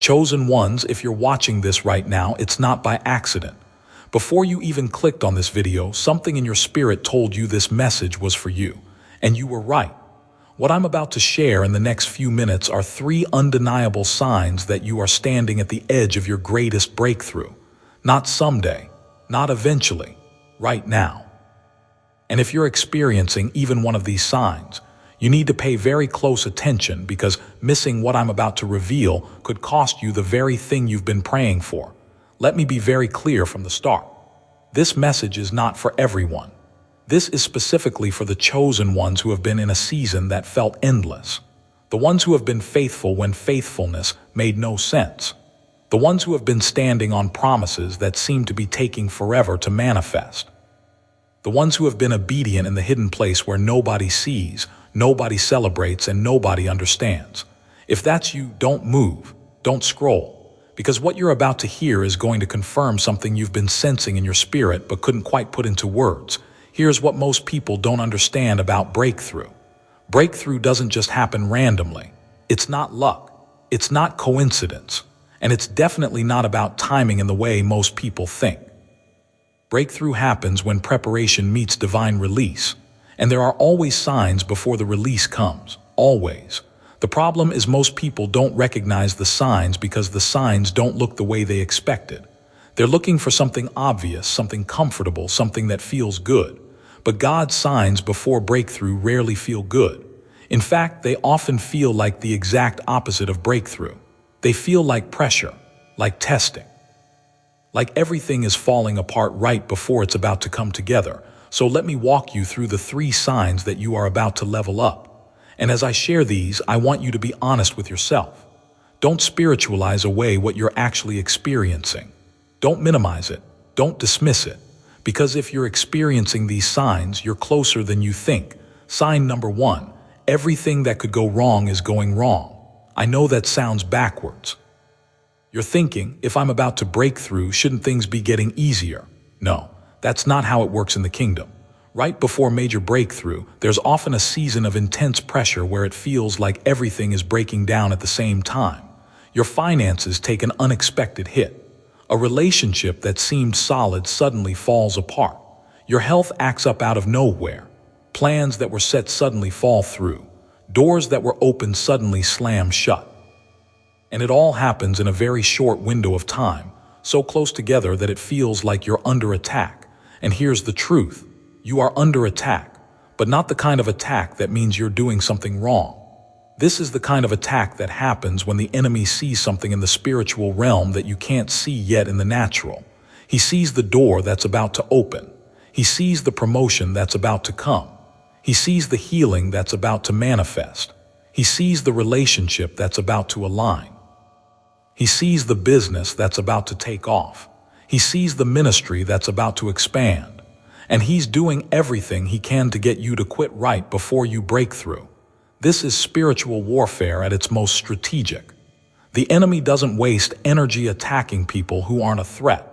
Chosen ones, if you're watching this right now, it's not by accident. Before you even clicked on this video, something in your spirit told you this message was for you. And you were right. What I'm about to share in the next few minutes are 3 undeniable signs that you are standing at the edge of your greatest breakthrough. Not someday, not eventually, right now. And if you're experiencing even one of these signs, you need to pay very close attention, because missing what I'm about to reveal could cost you the very thing you've been praying for. Let me be very clear from the start. This message is not for everyone. This is specifically for the chosen ones who have been in a season that felt endless. The ones who have been faithful when faithfulness made no sense. The ones who have been standing on promises that seem to be taking forever to manifest. The ones who have been obedient in the hidden place where nobody sees, nobody celebrates, and nobody understands. If that's you, don't move, don't scroll, because what you're about to hear is going to confirm something you've been sensing in your spirit but couldn't quite put into words. Here's what most people don't understand about breakthrough. Breakthrough doesn't just happen randomly. It's not luck. It's not coincidence. And it's definitely not about timing in the way most people think. Breakthrough happens when preparation meets divine release. And there are always signs before the release comes. Always. The problem is most people don't recognize the signs because the signs don't look the way they expected. They're looking for something obvious, something comfortable, something that feels good. But God's signs before breakthrough rarely feel good. In fact, they often feel like the exact opposite of breakthrough. They feel like pressure, like testing. Like everything is falling apart right before it's about to come together. So let me walk you through the 3 signs that you are about to level up. And as I share these, I want you to be honest with yourself. Don't spiritualize away what you're actually experiencing. Don't minimize it. Don't dismiss it. Because if you're experiencing these signs, you're closer than you think. Sign number 1, everything that could go wrong is going wrong. I know that sounds backwards. You're thinking, if I'm about to break through, shouldn't things be getting easier? No. That's not how it works in the kingdom. Right before major breakthrough, there's often a season of intense pressure where it feels like everything is breaking down at the same time. Your finances take an unexpected hit. A relationship that seemed solid suddenly falls apart. Your health acts up out of nowhere. Plans that were set suddenly fall through. Doors that were open suddenly slam shut. And it all happens in a very short window of time, so close together that it feels like you're under attack. And here's the truth. You are under attack, but not the kind of attack that means you're doing something wrong. This is the kind of attack that happens when the enemy sees something in the spiritual realm that you can't see yet in the natural. He sees the door that's about to open. He sees the promotion that's about to come. He sees the healing that's about to manifest. He sees the relationship that's about to align. He sees the business that's about to take off. He sees the ministry that's about to expand. And he's doing everything he can to get you to quit right before you break through. This is spiritual warfare at its most strategic. The enemy doesn't waste energy attacking people who aren't a threat.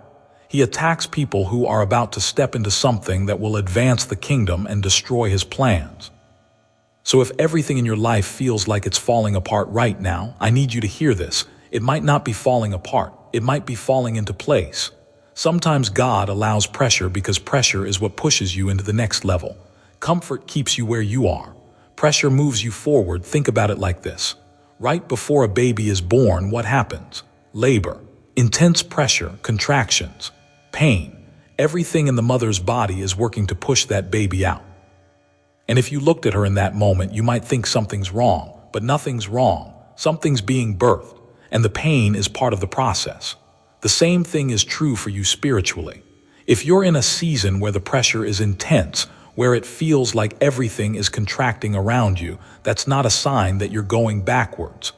He attacks people who are about to step into something that will advance the kingdom and destroy his plans. So if everything in your life feels like it's falling apart right now, I need you to hear this. It might not be falling apart. It might be falling into place. Sometimes God allows pressure because pressure is what pushes you into the next level. Comfort keeps you where you are. Pressure moves you forward. Think about it like this. Right before a baby is born, what happens? Labor, intense pressure, contractions, pain. Everything in the mother's body is working to push that baby out. And if you looked at her in that moment, you might think something's wrong, but nothing's wrong. Something's being birthed, and the pain is part of the process. The same thing is true for you spiritually. If you're in a season where the pressure is intense, where it feels like everything is contracting around you, that's not a sign that you're going backwards.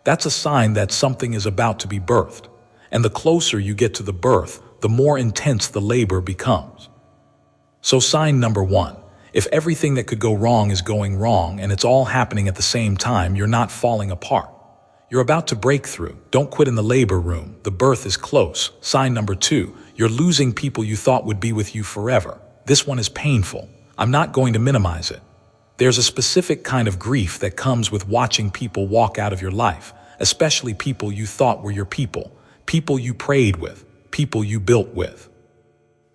That's a sign that something is about to be birthed. And the closer you get to the birth, the more intense the labor becomes. So sign number 1, if everything that could go wrong is going wrong and it's all happening at the same time, you're not falling apart. You're about to break through. Don't quit in the labor room. The birth is close. Sign number 2, you're losing people you thought would be with you forever. This one is painful. I'm not going to minimize it. There's a specific kind of grief that comes with watching people walk out of your life. especially people you thought were your people, people you prayed with, people you built with,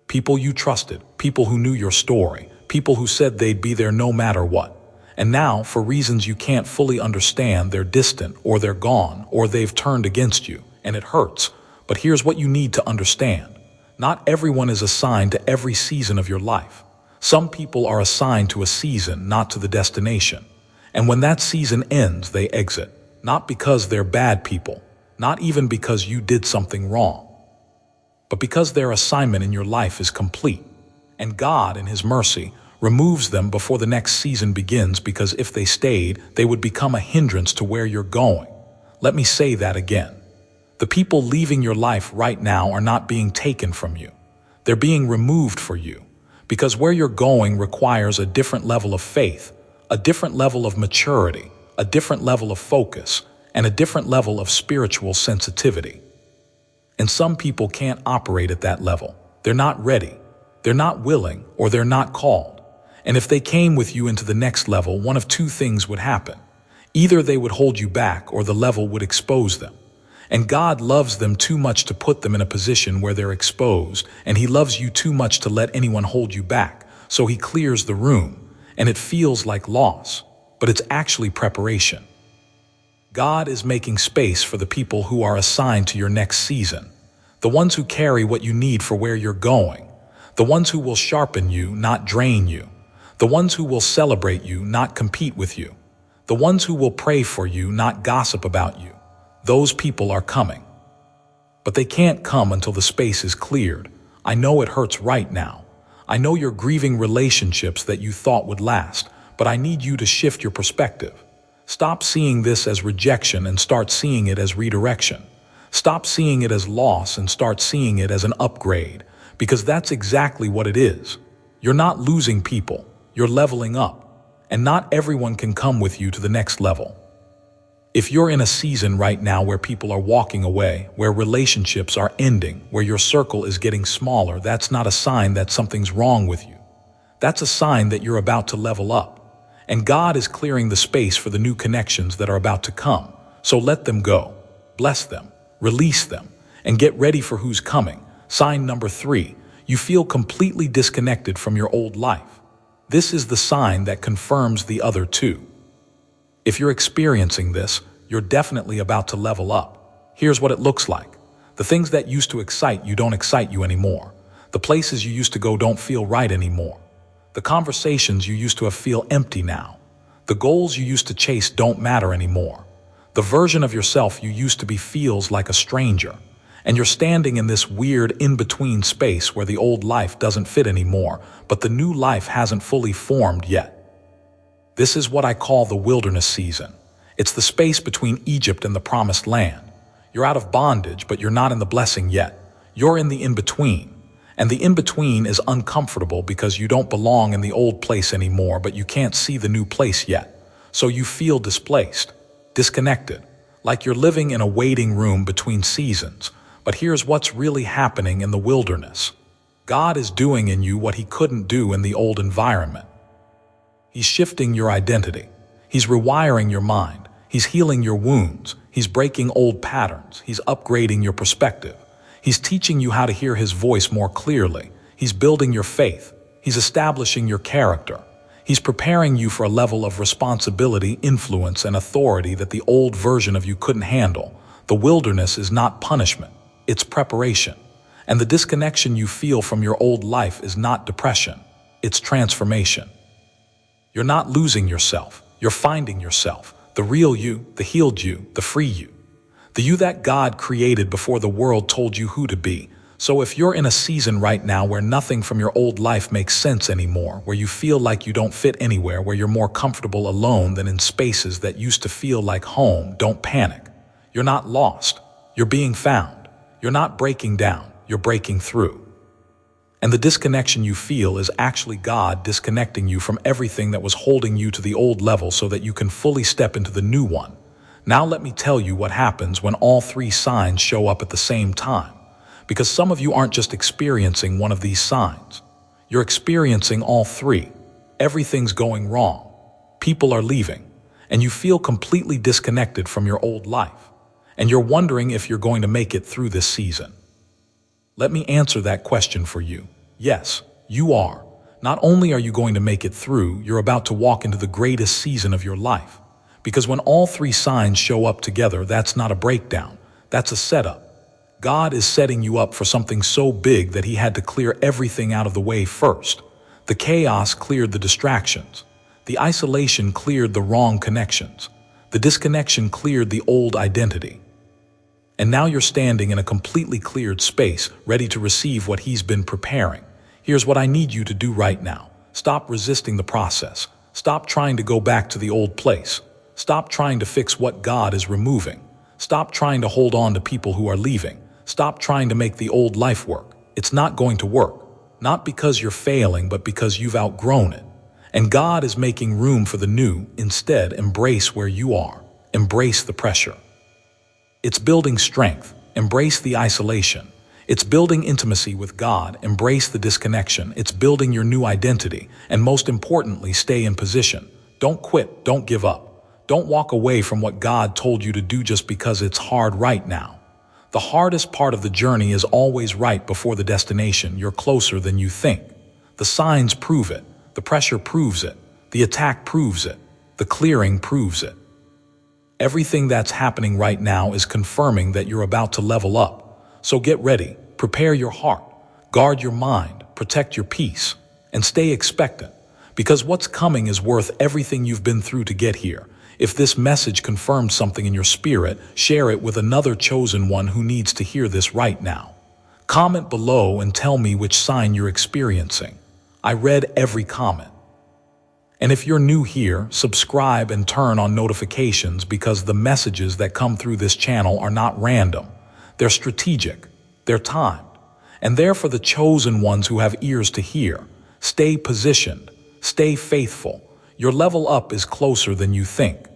people you trusted, people who knew your story, people who said they'd be there no matter what. And now, for reasons you can't fully understand, they're distant, or they're gone, or they've turned against you, and it hurts. But here's what you need to understand. Not everyone is assigned to every season of your life. Some people are assigned to a season, not to the destination. And when that season ends, they exit. Not because they're bad people, not even because you did something wrong, but because their assignment in your life is complete. And God, in His mercy, removes them before the next season begins, because if they stayed, they would become a hindrance to where you're going. Let me say that again. The people leaving your life right now are not being taken from you. They're being removed for you, because where you're going requires a different level of faith, a different level of maturity, a different level of focus, and a different level of spiritual sensitivity. And some people can't operate at that level. They're not ready, they're not willing, or they're not called. And if they came with you into the next level, one of two things would happen. Either they would hold you back, or the level would expose them. And God loves them too much to put them in a position where they're exposed, and He loves you too much to let anyone hold you back. So He clears the room, and it feels like loss, but it's actually preparation. God is making space for the people who are assigned to your next season, the ones who carry what you need for where you're going, the ones who will sharpen you, not drain you, the ones who will celebrate you, not compete with you, the ones who will pray for you, not gossip about you. Those people are coming. But they can't come until the space is cleared. I know it hurts right now. I know you're grieving relationships that you thought would last, but I need you to shift your perspective. Stop seeing this as rejection and start seeing it as redirection. Stop seeing it as loss and start seeing it as an upgrade, because that's exactly what it is. You're not losing people, you're leveling up, and not everyone can come with you to the next level. If you're in a season right now where people are walking away, where relationships are ending, where your circle is getting smaller, that's not a sign that something's wrong with you. That's a sign that you're about to level up. And God is clearing the space for the new connections that are about to come. So let them go, bless them, release them, and get ready for who's coming. Sign number 3, you feel completely disconnected from your old life. This is the sign that confirms the other two. If you're experiencing this, you're definitely about to level up. Here's what it looks like. The things that used to excite you don't excite you anymore. The places you used to go don't feel right anymore. The conversations you used to have feel empty now. The goals you used to chase don't matter anymore. The version of yourself you used to be feels like a stranger. And you're standing in this weird in-between space where the old life doesn't fit anymore, but the new life hasn't fully formed yet. This is what I call the wilderness season. It's the space between Egypt and the promised land. You're out of bondage, but you're not in the blessing yet. You're in the in-between. And the in-between is uncomfortable because you don't belong in the old place anymore, but you can't see the new place yet. So you feel displaced, disconnected, like you're living in a waiting room between seasons. But here's what's really happening in the wilderness. God is doing in you what He couldn't do in the old environment. He's shifting your identity. He's rewiring your mind. He's healing your wounds. He's breaking old patterns. He's upgrading your perspective. He's teaching you how to hear His voice more clearly. He's building your faith. He's establishing your character. He's preparing you for a level of responsibility, influence, and authority that the old version of you couldn't handle. The wilderness is not punishment. It's preparation. And the disconnection you feel from your old life is not depression. It's transformation. You're not losing yourself. You're finding yourself. The real you, the healed you, the free you. The you that God created before the world told you who to be. So if you're in a season right now where nothing from your old life makes sense anymore, where you feel like you don't fit anywhere, where you're more comfortable alone than in spaces that used to feel like home, don't panic. You're not lost. You're being found. You're not breaking down. You're breaking through. And the disconnection you feel is actually God disconnecting you from everything that was holding you to the old level so that you can fully step into the new one. Now let me tell you what happens when all 3 signs show up at the same time. Because some of you aren't just experiencing one of these signs. You're experiencing all 3. Everything's going wrong. People are leaving. And you feel completely disconnected from your old life. and you're wondering if you're going to make it through this season. Let me answer that question for you. Yes, you are. Not only are you going to make it through, you're about to walk into the greatest season of your life. Because when all three signs show up together, that's not a breakdown. That's a setup. God is setting you up for something so big that he had to clear everything out of the way first. The chaos cleared the distractions. The isolation cleared the wrong connections. The disconnection cleared the old identity. And now you're standing in a completely cleared space, ready to receive what he's been preparing. Here's what I need you to do right now. Stop resisting the process. Stop trying to go back to the old place. Stop trying to fix what God is removing. Stop trying to hold on to people who are leaving. Stop trying to make the old life work. It's not going to work. Not because you're failing, but because you've outgrown it. And God is making room for the new. Instead, embrace where you are. Embrace the pressure. It's building strength. Embrace the isolation. It's building intimacy with God. Embrace the disconnection. It's building your new identity. And most importantly, stay in position. Don't quit. Don't give up. Don't walk away from what God told you to do just because it's hard right now. The hardest part of the journey is always right before the destination. You're closer than you think. The signs prove it. The pressure proves it. The attack proves it. The clearing proves it. Everything that's happening right now is confirming that you're about to level up. So get ready. Prepare your heart. Guard your mind. Protect your peace. And stay expectant. Because what's coming is worth everything you've been through to get here. If this message confirms something in your spirit, share it with another chosen one who needs to hear this right now. Comment below and tell me which sign you're experiencing. I read every comment. And if you're new here, subscribe and turn on notifications because the messages that come through this channel are not random. They're strategic. They're timed. And they're for the chosen ones who have ears to hear. Stay positioned. Stay faithful. Your level up is closer than you think.